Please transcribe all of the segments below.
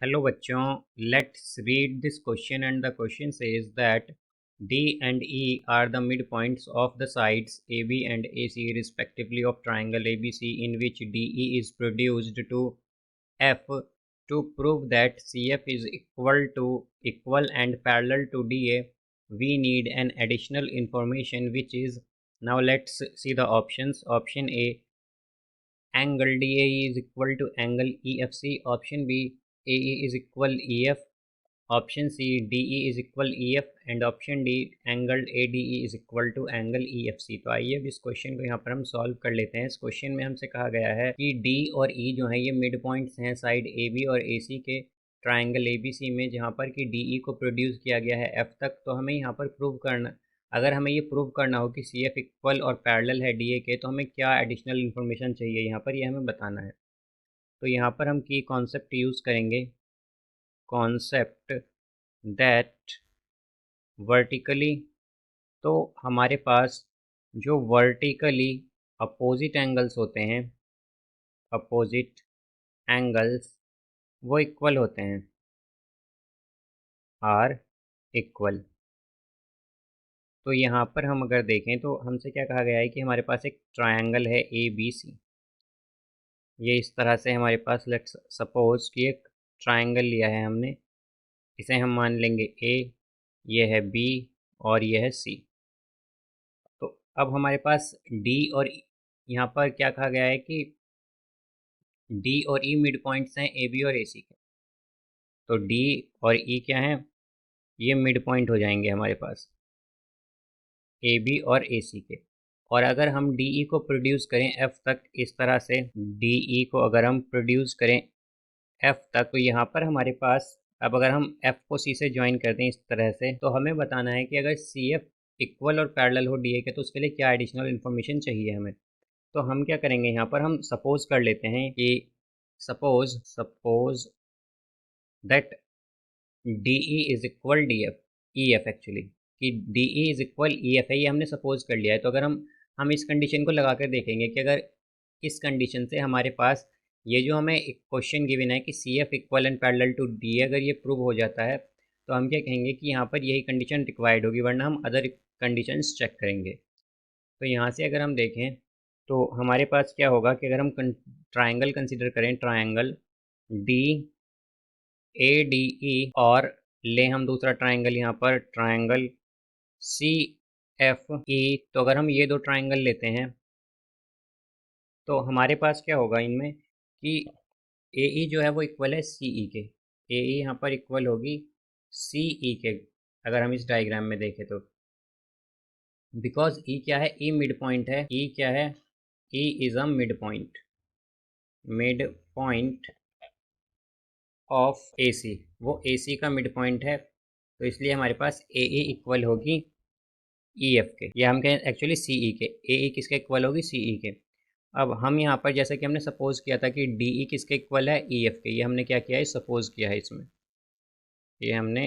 Hello बच्चों, let's read this question and the question says that D and E are the midpoints of the sides AB and AC respectively of triangle ABC in which DE is produced to F. To prove that CF is equal and parallel to DA, we need an additional information which is, now let's see the options. Option A, angle DAE is equal to angle EFC. Option B, AE is equal EF. Option C, DE is equal EF. And option D, angle ADE is equal to angle EFC. तो आइए अब इस question को यहाँ पर हम solve कर लेते हैं। इस क्वेश्चन में हमसे कहा गया है कि D और E जो है ये मिड पॉइंट्स हैं साइड AB और AC के ट्राइंगल ABC में, जहाँ पर कि DE को प्रोड्यूस किया गया है F तक। तो हमें यहाँ पर प्रूव करना, अगर हमें ये प्रूव करना हो कि CF इक्वल और पैरेलल है DA के, तो हमें क्या एडिशनल इन्फॉर्मेशन चाहिए यहाँ पर, ये हमें बताना है। तो यहाँ पर हम की कॉन्सेप्ट यूज़ करेंगे, कॉन्सेप्ट दैट वर्टिकली। तो हमारे पास जो वर्टिकली अपोजिट एंगल्स होते हैं, अपोजिट एंगल्स वो इक्वल होते हैं, आर इक्वल। तो यहाँ पर हम अगर देखें तो हमसे क्या कहा गया है कि हमारे पास एक ट्रायंगल है ABC। ये इस तरह से हमारे पास, लेट्स सपोज कि एक ट्रायंगल लिया है हमने, इसे हम मान लेंगे A, ये है B और ये है C। तो अब हमारे पास D और यहाँ पर क्या कहा गया है कि D और E मिड पॉइंट्स हैं AB और AC के। तो D और E क्या हैं, ये मिड पॉइंट हो जाएंगे हमारे पास AB और AC के। और अगर हम DE को प्रोड्यूस करें F तक, इस तरह से DE को अगर हम प्रोड्यूस करें F तक, तो यहाँ पर हमारे पास, अब अगर हम F को C से ज्वाइन कर दें इस तरह से, तो हमें बताना है कि अगर CF इक्वल और पैरेलल हो DA के, तो उसके लिए क्या एडिशनल इन्फॉर्मेशन चाहिए हमें। तो हम क्या करेंगे, यहाँ पर हम सपोज कर लेते हैं कि suppose that DE is equal DF, EF actually, कि DE इज इक्वल EF है, ये हमने सपोज कर लिया है। तो अगर हम इस कंडीशन को लगा कर देखेंगे कि अगर इस कंडीशन से हमारे पास ये जो हमें एक क्वेश्चन गिवन है कि CF equal and parallel to DA, अगर ये प्रूव हो जाता है, तो हम क्या कहेंगे कि यहाँ पर यही कंडीशन रिक्वायर्ड होगी, वरना हम अदर कंडीशंस चेक करेंगे। तो यहाँ से अगर हम देखें तो हमारे पास क्या होगा कि अगर हम ट्राइंगल कंसिडर करें, ट्राइंगल DADE, और ले हम दूसरा ट्राइंगल यहाँ पर, ट्राइंगल CFE। तो अगर हम ये दो ट्राइंगल लेते हैं तो हमारे पास क्या होगा इनमें कि AE जो है वो इक्वल है CE के। AE यहाँ पर इक्वल होगी CE के, अगर हम इस डायग्राम में देखें तो, बिकॉज E क्या है, E मिड पॉइंट है। E क्या है, E is a mid point, mid point of AC, वो AC का मिड पॉइंट है। तो इसलिए हमारे पास AE इक्वल होगी EF के, या हम कहें एक्चुअली CE के। AE किसके इक्वल होगी, CE के। अब हम यहाँ पर, जैसे कि हमने सपोज किया था कि DE किसके इक्वल है, EF के, ये हमने क्या किया है, सपोज किया है, इसमें ये हमने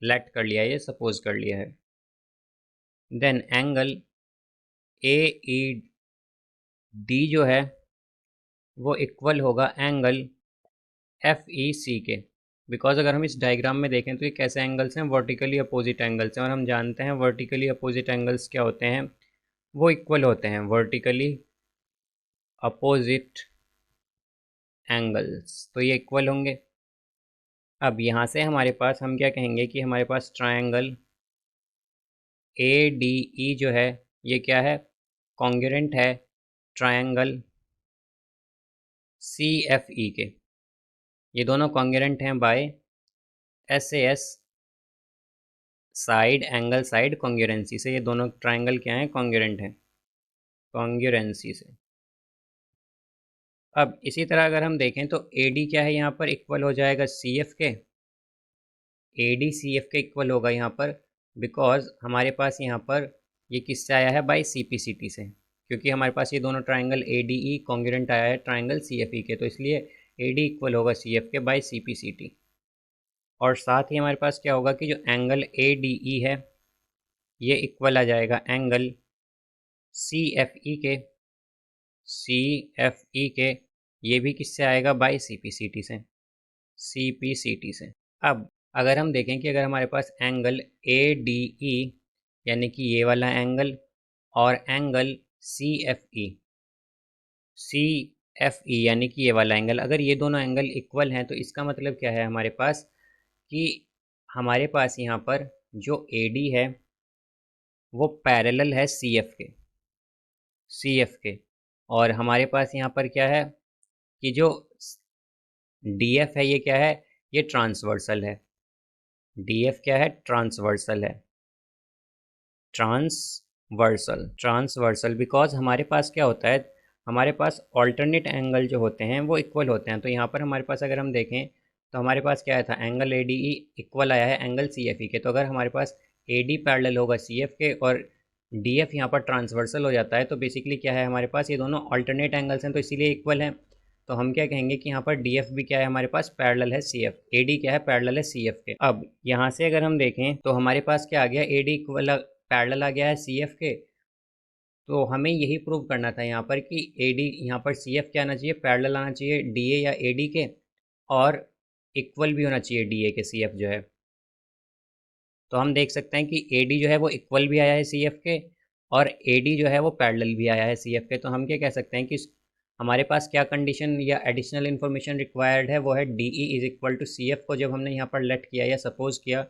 लेट कर लिया है, ये सपोज कर लिया है। देन एंगल AED जो है वो इक्वल होगा एंगल FEC के। बिकॉज अगर हम इस डायग्राम में देखें तो ये कैसे एंगल्स हैं, वर्टिकली अपोजिट एंगल्स हैं, और हम जानते हैं वर्टिकली अपोजिट एंगल्स क्या होते हैं, वो इक्वल होते हैं, वर्टिकली अपोजिट एंगल्स, तो ये इक्वल होंगे। अब यहाँ से हमारे पास हम क्या कहेंगे कि हमारे पास ट्रायंगल ADE जो है ये क्या है, कॉन्ग्रुएंट है ट्रायंगल CFE के। ये दोनों कॉन्ग्रुएंट हैं by SAS, side angle side congruency से। ये दोनों ट्रायंगल क्या हैं, कॉन्ग्रुएंट हैं, कॉन्ग्रुएंसी से। अब इसी तरह अगर हम देखें तो AD क्या है, यहाँ पर इक्वल हो जाएगा CF के। AD CF के इक्वल होगा यहाँ पर, बिकॉज हमारे पास यहाँ पर ये किससे आया है, बाय CPCT से, क्योंकि हमारे पास ये दोनों ट्राइंगल ADE कॉन्ग्रुएंट आया है ट्राइंगल CFE के। तो इसलिए AD इक्वल होगा CF के बाय CPCT। और साथ ही हमारे पास क्या होगा कि जो एंगल ADE है ये इक्वल आ जाएगा एंगल CFE के, CFE के, ये भी किससे आएगा, बाय CPCT से। CPCT से। अब अगर हम देखें कि अगर हमारे पास एंगल ADE यानी कि ये वाला एंगल और एंगल CFE यानी कि ये वाला एंगल, अगर ये दोनों एंगल इक्वल हैं तो इसका मतलब क्या है हमारे पास कि हमारे पास यहाँ पर जो AD है वो पैरेलल है CF के और हमारे पास यहाँ पर क्या है कि जो DF है ये क्या है, ये ट्रांसवर्सल है। DF क्या है, ट्रांसवर्सल है। ट्रांसवर्सल बिकॉज हमारे पास क्या होता है, हमारे पास ऑल्टरनेट एंगल जो होते हैं वो इक्वल होते हैं। तो यहाँ पर हमारे पास अगर हम देखें तो हमारे पास क्या आया था, एंगल ADE इक्वल आया है एंगल CFE के। तो अगर हमारे पास AD पैरेलल होगा CF के और DF यहाँ पर ट्रांसवर्सल हो जाता है तो बेसिकली क्या है, हमारे पास ये दोनों ऑल्टरनेट एंगल्स हैं तो इसीलिए इक्वल हैं। तो हम क्या कहेंगे कि यहाँ पर DF भी क्या है, हमारे पास पैरेलल है CF, AD क्या है, पैरेलल है CF के। अब यहाँ से अगर हम देखें तो हमारे पास क्या आ गया, AD इक्वल पैरेलल आ गया है CF के। तो हमें यही प्रूव करना था यहाँ पर कि AD यहाँ पर CF क्या आना चाहिए, पैरेलल आना चाहिए DA या AD के, और इक्वल भी होना चाहिए DA के CF जो है। तो हम देख सकते हैं कि AD जो है वो इक्वल भी आया है CF के और AD जो है वो पैरेलल भी आया है CF के। तो हम क्या कह सकते हैं कि हमारे पास क्या कंडीशन या एडिशनल इन्फॉर्मेशन रिक्वायर्ड है, वो है DE is equal to CF को जब हमने यहाँ पर लेट किया या सपोज किया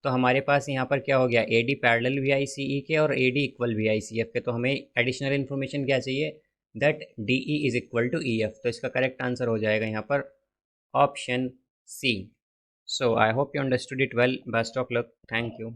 तो हमारे पास यहाँ पर क्या हो गया, AD पैरेलल भी आई CE के और AD इक्वल भी आई CF के। तो हमें एडिशनल इन्फॉर्मेशन क्या चाहिए, that DE is equal to EF। तो इसका करेक्ट आंसर हो जाएगा यहाँ पर option C। So I hope you understood it well. Best of luck. Thank you.